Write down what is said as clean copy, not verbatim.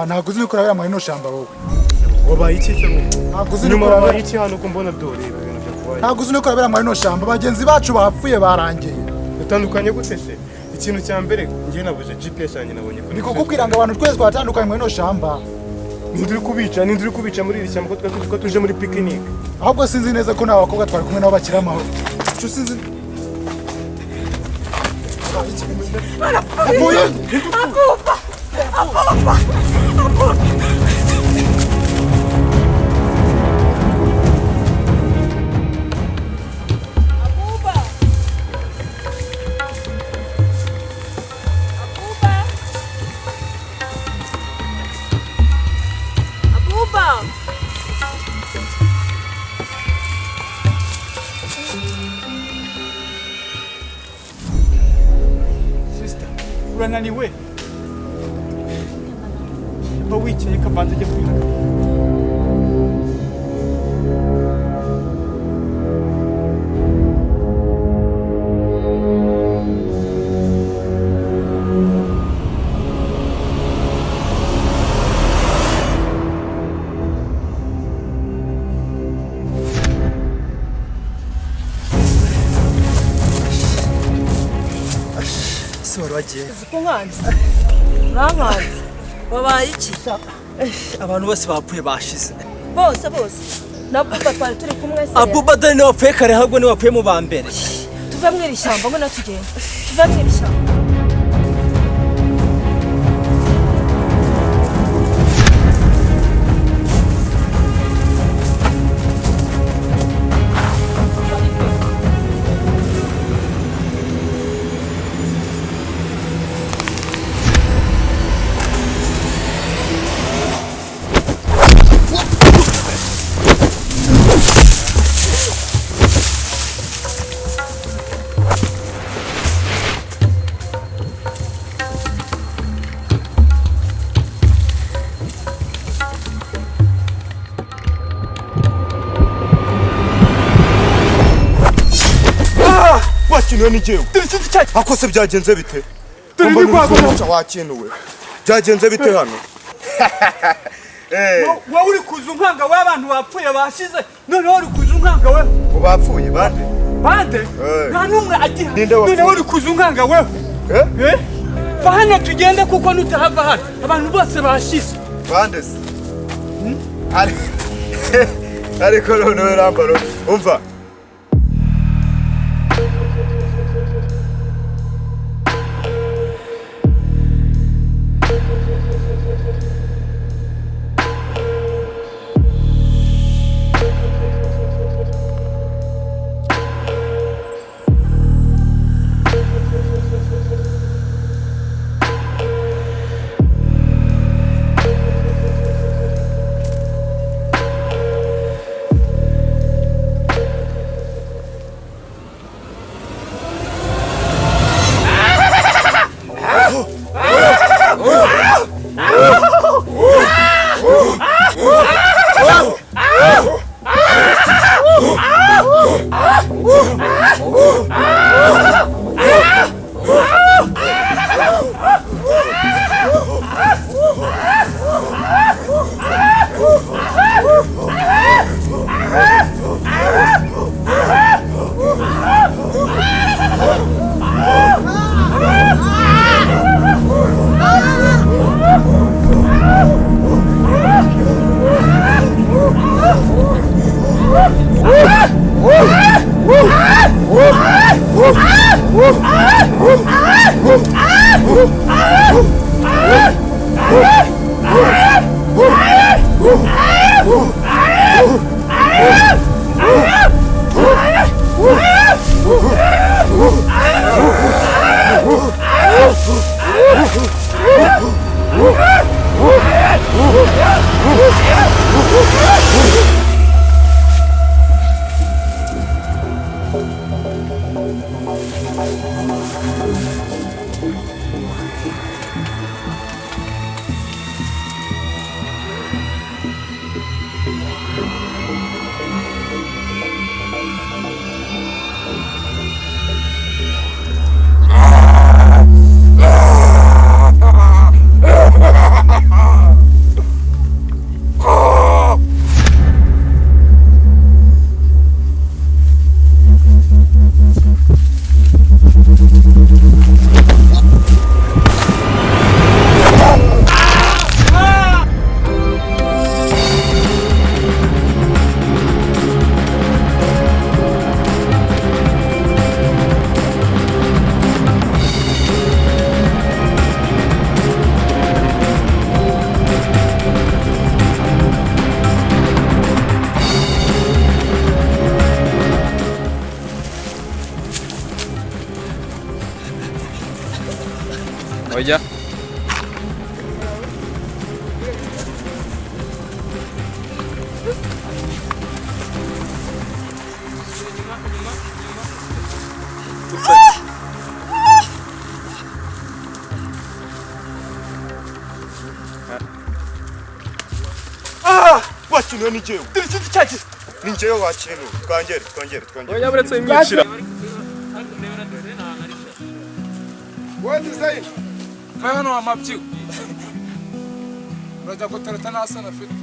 ntabwo uzi nuko urabera muri ino shamba wowe. Wabaye iki se wowe? Ntabwo uzi Nyuma nuko wabaye iki hano ko mbona dore ibintu byo kubaye? Ntabwo uzi nuko urabera muri ino shamba. Bagenzi bacu bapfuye barangiye. Utandukanye gute se? Ikintu cya mbere ngiye nabuze GPS yanjye nabonye ko. Niko kubwira ngo abantu twese twatandukanye muri ino shamba. Ninduri kubica muri iri shyamba ko tuje muri picnic. Ahubwo sinzi neza ko n'abakobwa twari kumwe nabo bakira amahoro. Cyo sinzi. Urananiwe? Mba wicaye kabanza ajya kwihana. Urankanze wabaye iki? Abantu bose bapfuye bashize. Bose na Buba twari turi kumwe se. Abuba dani ni wapfuye kare ahubwo ni wapfuye mu bambere. Tuve mu iri shyamba ngo natugende. Tuve mu iri shyamba. Wakinuwe n'igihugu. Akose byagenze bite? Turi kwagura wakinuwe. Byagenze bite hano? Wowe uri kuzunkanga w'abantu bapfuye bashize. None wowe uri kuzunkanga we. Bapfuye bande? Bande? Nta numwe agira. Ninde wapfuye? None wowe uri kuzunkanga we. Va hano tugende kuko nutahava hano. Abantu bose bashize. Bande se? Ariko none we rambaro. Umva. Oya. Wakintu ni jewe. Dufite cyagize. Ni jewe wakintu. Twongere. Oya buretse imwicira. What is that? Hano amabyigo. Urajya gutereta nta soni afite.